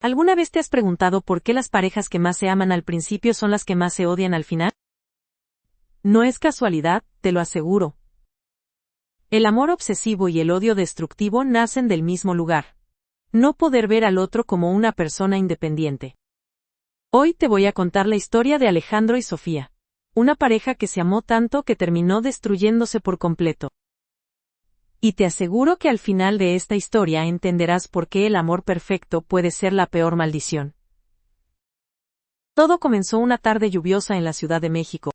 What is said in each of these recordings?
¿Alguna vez te has preguntado por qué las parejas que más se aman al principio son las que más se odian al final? No es casualidad, te lo aseguro. El amor obsesivo y el odio destructivo nacen del mismo lugar. No poder ver al otro como una persona independiente. Hoy te voy a contar la historia de Alejandro y Sofía, una pareja que se amó tanto que terminó destruyéndose por completo. Y te aseguro que al final de esta historia entenderás por qué el amor perfecto puede ser la peor maldición. Todo comenzó una tarde lluviosa en la Ciudad de México.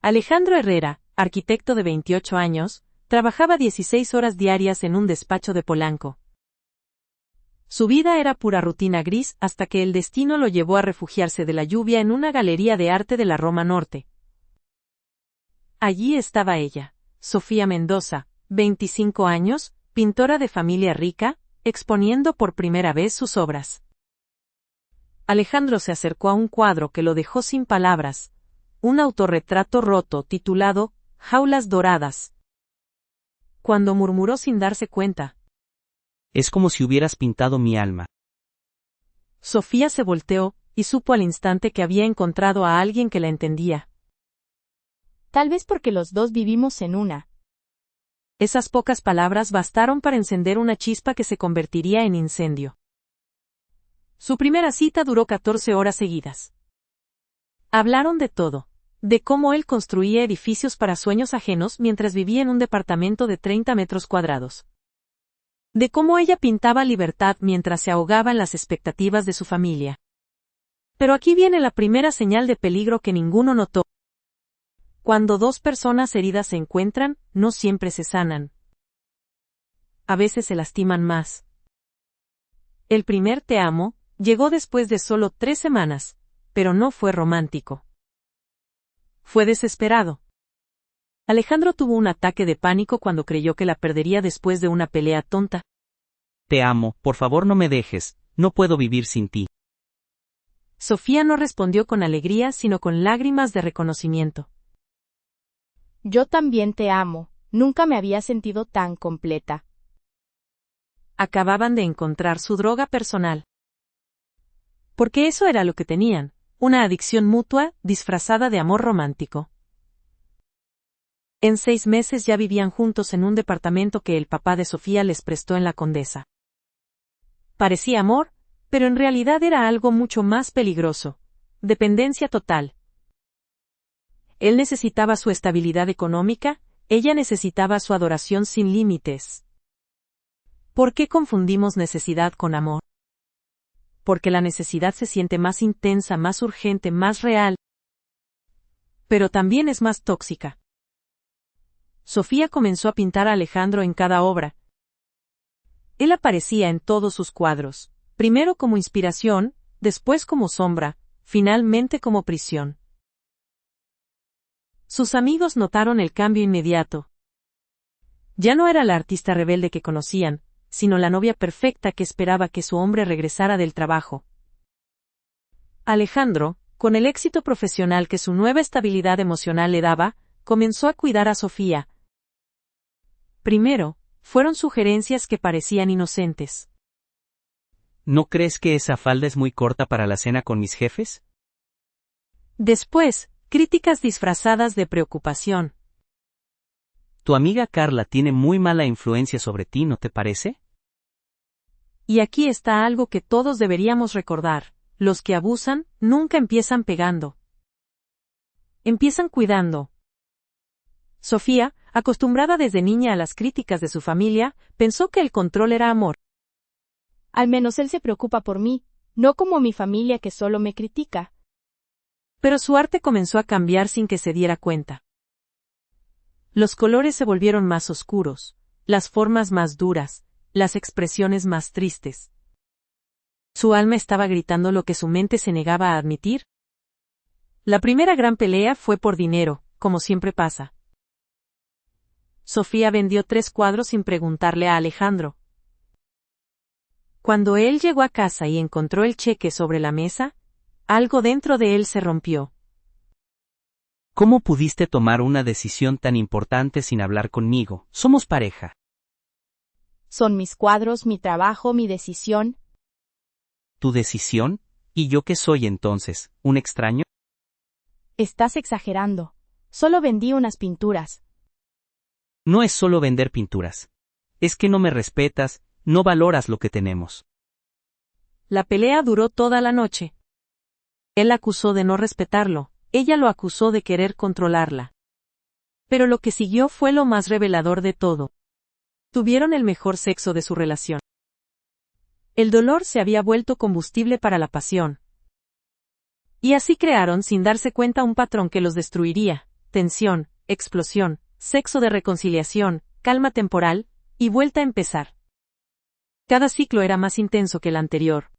Alejandro Herrera, arquitecto de 28 años, trabajaba 16 horas diarias en un despacho de Polanco. Su vida era pura rutina gris hasta que el destino lo llevó a refugiarse de la lluvia en una galería de arte de la Roma Norte. Allí estaba ella, Sofía Mendoza, 25 años, pintora de familia rica, exponiendo por primera vez sus obras. Alejandro se acercó a un cuadro que lo dejó sin palabras, un autorretrato roto titulado Jaulas Doradas. Cuando murmuró sin darse cuenta: Es como si hubieras pintado mi alma. Sofía se volteó, y supo al instante que había encontrado a alguien que la entendía. Tal vez porque los dos vivimos en una. Esas pocas palabras bastaron para encender una chispa que se convertiría en incendio. Su primera cita duró 14 horas seguidas. Hablaron de todo, de cómo él construía edificios para sueños ajenos mientras vivía en un departamento de 30 metros cuadrados. De cómo ella pintaba libertad mientras se ahogaba en las expectativas de su familia. Pero aquí viene la primera señal de peligro que ninguno notó. Cuando dos personas heridas se encuentran, no siempre se sanan. A veces se lastiman más. El primer te amo llegó después de solo 3 semanas, pero no fue romántico. Fue desesperado. Alejandro tuvo un ataque de pánico cuando creyó que la perdería después de una pelea tonta. Te amo, por favor no me dejes, no puedo vivir sin ti. Sofía no respondió con alegría sino con lágrimas de reconocimiento. Yo también te amo, nunca me había sentido tan completa. Acababan de encontrar su droga personal. Porque eso era lo que tenían, una adicción mutua, disfrazada de amor romántico. En 6 meses ya vivían juntos en un departamento que el papá de Sofía les prestó en la Condesa. Parecía amor, pero en realidad era algo mucho más peligroso: dependencia total. Él necesitaba su estabilidad económica, ella necesitaba su adoración sin límites. ¿Por qué confundimos necesidad con amor? Porque la necesidad se siente más intensa, más urgente, más real. Pero también es más tóxica. Sofía comenzó a pintar a Alejandro en cada obra. Él aparecía en todos sus cuadros, primero como inspiración, después como sombra, finalmente como prisión. Sus amigos notaron el cambio inmediato. Ya no era la artista rebelde que conocían, sino la novia perfecta que esperaba que su hombre regresara del trabajo. Alejandro, con el éxito profesional que su nueva estabilidad emocional le daba, comenzó a cuidar a Sofía. Primero, fueron sugerencias que parecían inocentes. ¿No crees que esa falda es muy corta para la cena con mis jefes? Después, críticas disfrazadas de preocupación. Tu amiga Carla tiene muy mala influencia sobre ti, ¿no te parece? Y aquí está algo que todos deberíamos recordar: los que abusan, nunca empiezan pegando. Empiezan cuidando. Sofía, acostumbrada desde niña a las críticas de su familia, pensó que el control era amor. Al menos él se preocupa por mí, no como mi familia que solo me critica. Pero su arte comenzó a cambiar sin que se diera cuenta. Los colores se volvieron más oscuros, las formas más duras, las expresiones más tristes. Su alma estaba gritando lo que su mente se negaba a admitir. La primera gran pelea fue por dinero, como siempre pasa. Sofía vendió 3 cuadros sin preguntarle a Alejandro. Cuando él llegó a casa y encontró el cheque sobre la mesa, algo dentro de él se rompió. ¿Cómo pudiste tomar una decisión tan importante sin hablar conmigo? Somos pareja. Son mis cuadros, mi trabajo, mi decisión. ¿Tu decisión? ¿Y yo qué soy entonces, un extraño? Estás exagerando. Solo vendí unas pinturas. No es solo vender pinturas. Es que no me respetas, no valoras lo que tenemos. La pelea duró toda la noche. Él acusó de no respetarlo, ella lo acusó de querer controlarla. Pero lo que siguió fue lo más revelador de todo. Tuvieron el mejor sexo de su relación. El dolor se había vuelto combustible para la pasión. Y así crearon sin darse cuenta un patrón que los destruiría: tensión, explosión, sexo de reconciliación, calma temporal, y vuelta a empezar. Cada ciclo era más intenso que el anterior.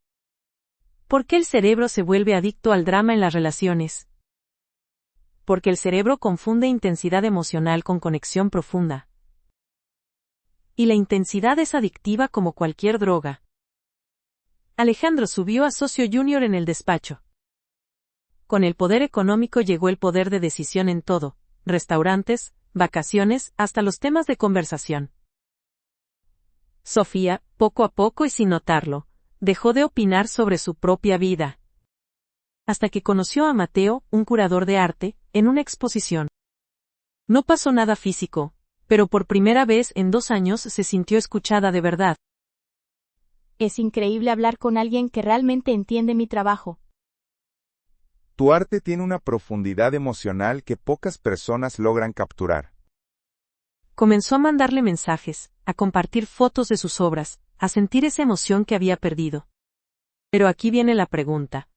¿Por qué el cerebro se vuelve adicto al drama en las relaciones? Porque el cerebro confunde intensidad emocional con conexión profunda. Y la intensidad es adictiva como cualquier droga. Alejandro subió a socio junior en el despacho. Con el poder económico llegó el poder de decisión en todo: restaurantes, vacaciones, hasta los temas de conversación. Sofía, poco a poco y sin notarlo, dejó de opinar sobre su propia vida. Hasta que conoció a Mateo, un curador de arte, en una exposición. No pasó nada físico, pero por primera vez en 2 años se sintió escuchada de verdad. Es increíble hablar con alguien que realmente entiende mi trabajo. Tu arte tiene una profundidad emocional que pocas personas logran capturar. Comenzó a mandarle mensajes, a compartir fotos de sus obras, a sentir esa emoción que había perdido. Pero aquí viene la pregunta.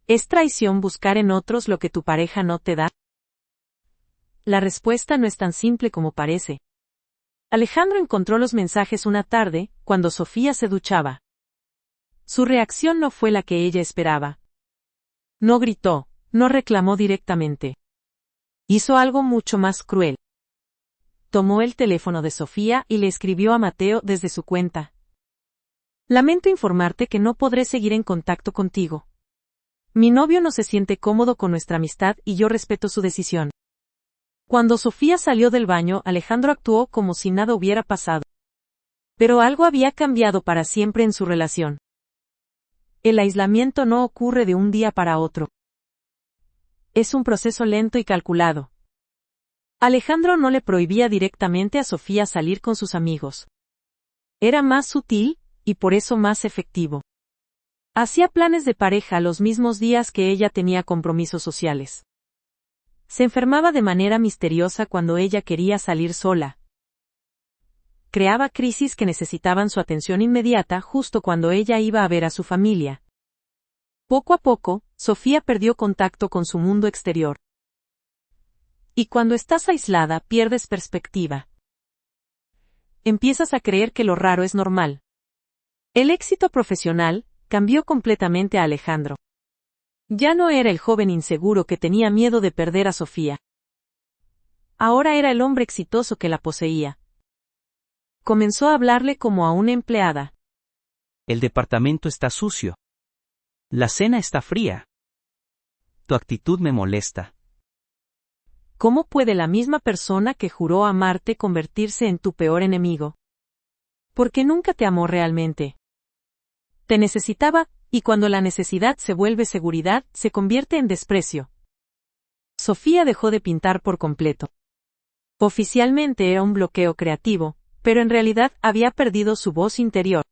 ¿Es traición buscar en otros lo que tu pareja no te da? La respuesta no es tan simple como parece. Alejandro encontró los mensajes una tarde, cuando Sofía se duchaba. Su reacción no fue la que ella esperaba. No gritó, no reclamó directamente. Hizo algo mucho más cruel. Tomó el teléfono de Sofía y le escribió a Mateo desde su cuenta. Lamento informarte que no podré seguir en contacto contigo. Mi novio no se siente cómodo con nuestra amistad y yo respeto su decisión. Cuando Sofía salió del baño, Alejandro actuó como si nada hubiera pasado. Pero algo había cambiado para siempre en su relación. El aislamiento no ocurre de un día para otro. Es un proceso lento y calculado. Alejandro no le prohibía directamente a Sofía salir con sus amigos. Era más sutil, y por eso más efectivo. Hacía planes de pareja los mismos días que ella tenía compromisos sociales. Se enfermaba de manera misteriosa cuando ella quería salir sola. Creaba crisis que necesitaban su atención inmediata justo cuando ella iba a ver a su familia. Poco a poco, Sofía perdió contacto con su mundo exterior. Y cuando estás aislada, pierdes perspectiva. Empiezas a creer que lo raro es normal. El éxito profesional cambió completamente a Alejandro. Ya no era el joven inseguro que tenía miedo de perder a Sofía. Ahora era el hombre exitoso que la poseía. Comenzó a hablarle como a una empleada. El departamento está sucio. La cena está fría. Tu actitud me molesta. ¿Cómo puede la misma persona que juró amarte convertirse en tu peor enemigo? Porque nunca te amó realmente. Te necesitaba, y cuando la necesidad se vuelve seguridad, se convierte en desprecio. Sofía dejó de pintar por completo. Oficialmente era un bloqueo creativo, pero en realidad había perdido su voz interior.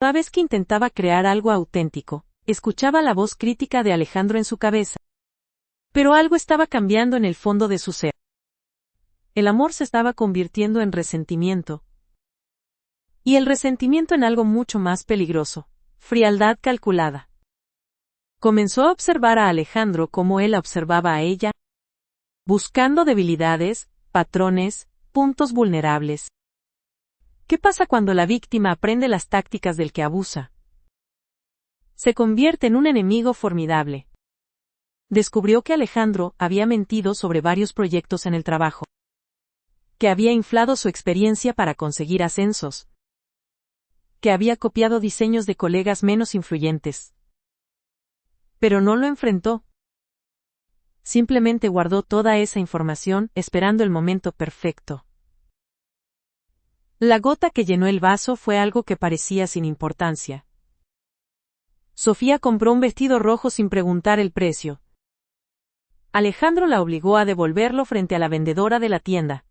Cada vez que intentaba crear algo auténtico, escuchaba la voz crítica de Alejandro en su cabeza. Pero algo estaba cambiando en el fondo de su ser. El amor se estaba convirtiendo en resentimiento. Y el resentimiento en algo mucho más peligroso: frialdad calculada. Comenzó a observar a Alejandro como él la observaba a ella, buscando debilidades, patrones, puntos vulnerables. ¿Qué pasa cuando la víctima aprende las tácticas del que abusa? Se convierte en un enemigo formidable. Descubrió que Alejandro había mentido sobre varios proyectos en el trabajo, que había inflado su experiencia para conseguir ascensos, que había copiado diseños de colegas menos influyentes. Pero no lo enfrentó. Simplemente guardó toda esa información, esperando el momento perfecto. La gota que llenó el vaso fue algo que parecía sin importancia. Sofía compró un vestido rojo sin preguntar el precio. Alejandro la obligó a devolverlo frente a la vendedora de la tienda.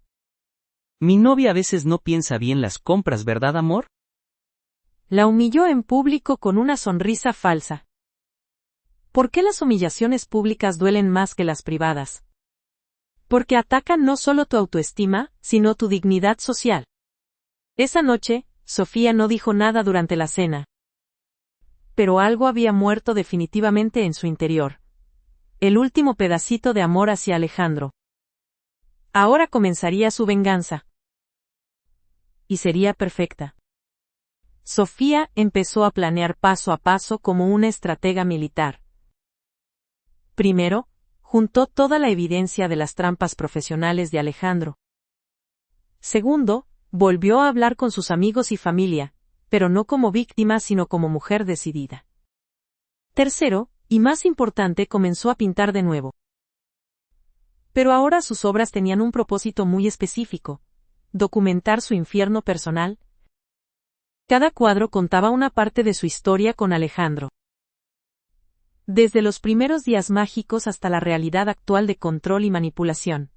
Mi novia a veces no piensa bien las compras, ¿verdad, amor? La humilló en público con una sonrisa falsa. ¿Por qué las humillaciones públicas duelen más que las privadas? Porque atacan no solo tu autoestima, sino tu dignidad social. Esa noche, Sofía no dijo nada durante la cena. Pero algo había muerto definitivamente en su interior. El último pedacito de amor hacia Alejandro. Ahora comenzaría su venganza. Y sería perfecta. Sofía empezó a planear paso a paso como una estratega militar. Primero, juntó toda la evidencia de las trampas profesionales de Alejandro. Segundo, volvió a hablar con sus amigos y familia, pero no como víctima sino como mujer decidida. Tercero, y más importante, comenzó a pintar de nuevo. Pero ahora sus obras tenían un propósito muy específico: documentar su infierno personal. Cada cuadro contaba una parte de su historia con Alejandro. Desde los primeros días mágicos hasta la realidad actual de control y manipulación.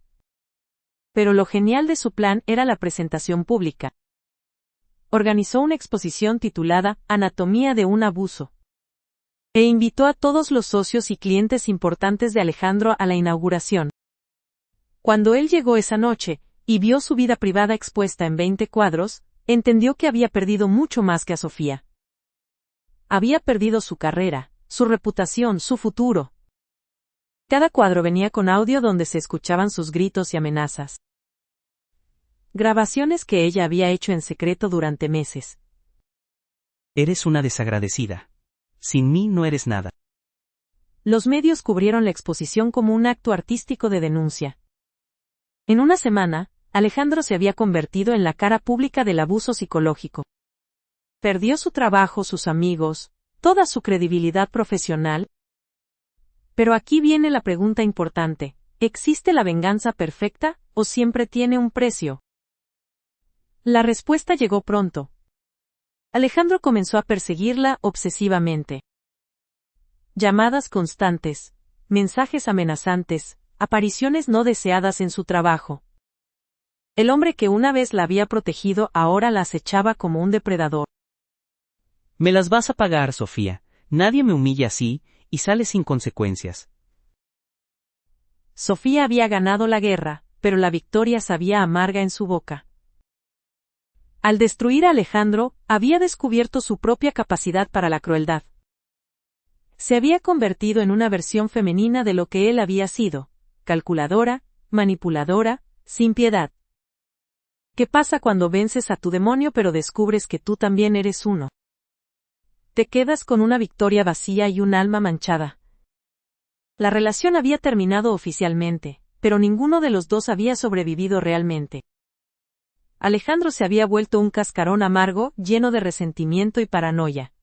Pero lo genial de su plan era la presentación pública. Organizó una exposición titulada Anatomía de un abuso. E invitó a todos los socios y clientes importantes de Alejandro a la inauguración. Cuando él llegó esa noche, y vio su vida privada expuesta en 20 cuadros, entendió que había perdido mucho más que a Sofía. Había perdido su carrera, su reputación, su futuro. Cada cuadro venía con audio donde se escuchaban sus gritos y amenazas. Grabaciones que ella había hecho en secreto durante meses. Eres una desagradecida. Sin mí no eres nada. Los medios cubrieron la exposición como un acto artístico de denuncia. En una semana, Alejandro se había convertido en la cara pública del abuso psicológico. Perdió su trabajo, sus amigos, toda su credibilidad profesional. Pero aquí viene la pregunta importante: ¿existe la venganza perfecta, o siempre tiene un precio? La respuesta llegó pronto. Alejandro comenzó a perseguirla obsesivamente. Llamadas constantes, mensajes amenazantes, apariciones no deseadas en su trabajo. El hombre que una vez la había protegido ahora la acechaba como un depredador. Me las vas a pagar, Sofía. Nadie me humilla así, y sale sin consecuencias. Sofía había ganado la guerra, pero la victoria sabía amarga en su boca. Al destruir a Alejandro, había descubierto su propia capacidad para la crueldad. Se había convertido en una versión femenina de lo que él había sido: calculadora, manipuladora, sin piedad. ¿Qué pasa cuando vences a tu demonio pero descubres que tú también eres uno? Te quedas con una victoria vacía y un alma manchada. La relación había terminado oficialmente, pero ninguno de los dos había sobrevivido realmente. Alejandro se había vuelto un cascarón amargo, lleno de resentimiento y paranoia.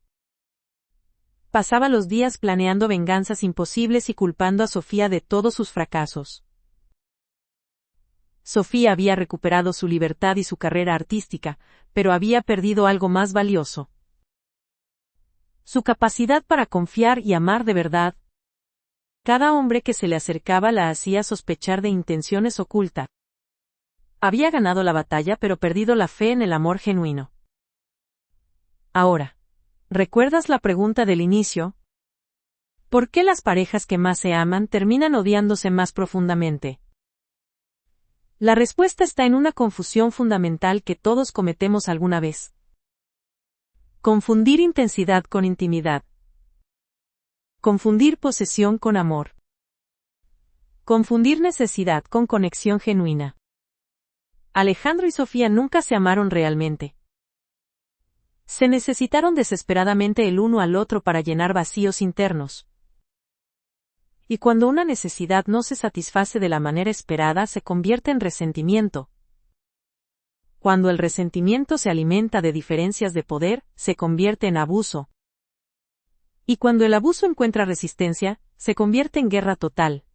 Pasaba los días planeando venganzas imposibles y culpando a Sofía de todos sus fracasos. Sofía había recuperado su libertad y su carrera artística, pero había perdido algo más valioso: su capacidad para confiar y amar de verdad. Cada hombre que se le acercaba la hacía sospechar de intenciones ocultas. Había ganado la batalla pero perdido la fe en el amor genuino. Ahora, ¿recuerdas la pregunta del inicio? ¿Por qué las parejas que más se aman terminan odiándose más profundamente? La respuesta está en una confusión fundamental que todos cometemos alguna vez. Confundir intensidad con intimidad. Confundir posesión con amor. Confundir necesidad con conexión genuina. Alejandro y Sofía nunca se amaron realmente. Se necesitaron desesperadamente el uno al otro para llenar vacíos internos. Y cuando una necesidad no se satisface de la manera esperada, se convierte en resentimiento. Cuando el resentimiento se alimenta de diferencias de poder, se convierte en abuso. Y cuando el abuso encuentra resistencia, se convierte en guerra total.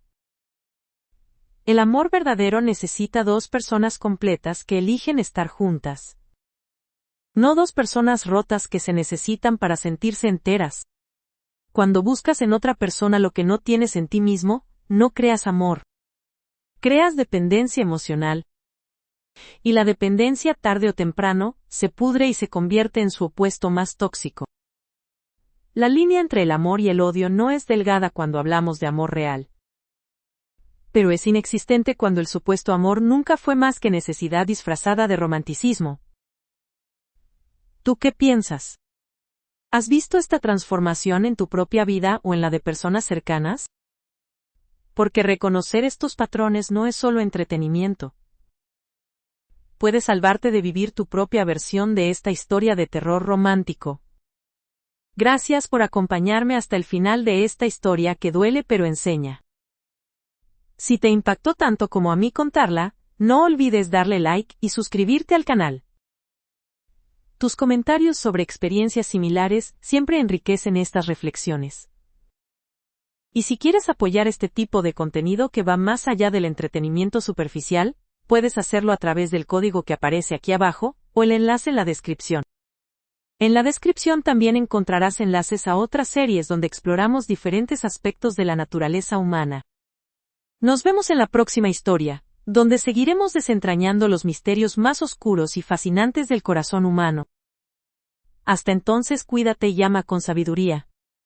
El amor verdadero necesita dos personas completas que eligen estar juntas. No dos personas rotas que se necesitan para sentirse enteras. Cuando buscas en otra persona lo que no tienes en ti mismo, no creas amor. Creas dependencia emocional. Y la dependencia, tarde o temprano, se pudre y se convierte en su opuesto más tóxico. La línea entre el amor y el odio no es delgada cuando hablamos de amor real. Pero es inexistente cuando el supuesto amor nunca fue más que necesidad disfrazada de romanticismo. ¿Tú qué piensas? ¿Has visto esta transformación en tu propia vida o en la de personas cercanas? Porque reconocer estos patrones no es solo entretenimiento. Puede salvarte de vivir tu propia versión de esta historia de terror romántico. Gracias por acompañarme hasta el final de esta historia que duele pero enseña. Si te impactó tanto como a mí contarla, no olvides darle like y suscribirte al canal. Tus comentarios sobre experiencias similares siempre enriquecen estas reflexiones. Y si quieres apoyar este tipo de contenido que va más allá del entretenimiento superficial, puedes hacerlo a través del código que aparece aquí abajo, o el enlace en la descripción. En la descripción también encontrarás enlaces a otras series donde exploramos diferentes aspectos de la naturaleza humana. Nos vemos en la próxima historia, donde seguiremos desentrañando los misterios más oscuros y fascinantes del corazón humano. Hasta entonces, cuídate y ama con sabiduría.